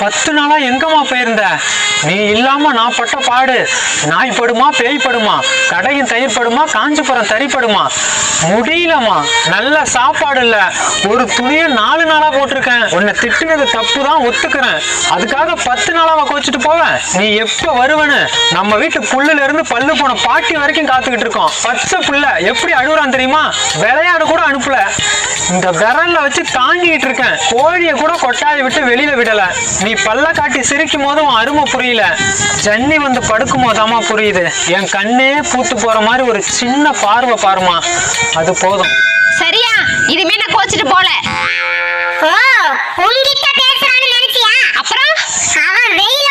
10 நாளா எங்கம்மா போயிருந்த? நீ இல்லாம நான் பட்ட பாடு. நாய் படுமா, பேய் படுமா, கடையின் தயிர் படுமா, காஞ்சிபுரம் தறி படுமா. முடியலம்மா. நல்ல சாப்பாடு இல்ல. ஒரு துணியை 4 நாளா போட்டிருக்கேன். உன்னை திட்டுனது தப்பு தான், ஒத்துக்கிறேன். அதுக்காக 10 நாளாவா கோச்சிட்டு போவேன்? நீ எப்ப வருவன்னு நம்ம வீட்டு புல்லுல இருந்து பல்லு போன பாட்டி வரைக்கும் காத்துக்கிட்டு இருக்கோம். பச்சை புள்ள எப்படி அழுகுறான் தெரியுமா? விளையாட கூட அனுப்பல. இந்த விரல்ல வச்சு தாங்கிட்டு இருக்கேன். கோழிய கூட கொட்டாயை விட்டு வெளியில விடல. நீ பல்ல காட்டி சிரிக்கும் போது உன் அருமை புரியல. ஜன்னி வந்து படுக்கும் போதாமா புரியுது. என் கண்ணே பூத்து போற மாதிரி ஒரு சின்ன பார்வை பாருமா, அது போதும். சரியா? இதுமே நான் கோச்சிட்டு போல. ஓ, உன்கிட்ட பேசுறான்னு நினைச்சியா? அப்புறம் அவன் வெயில்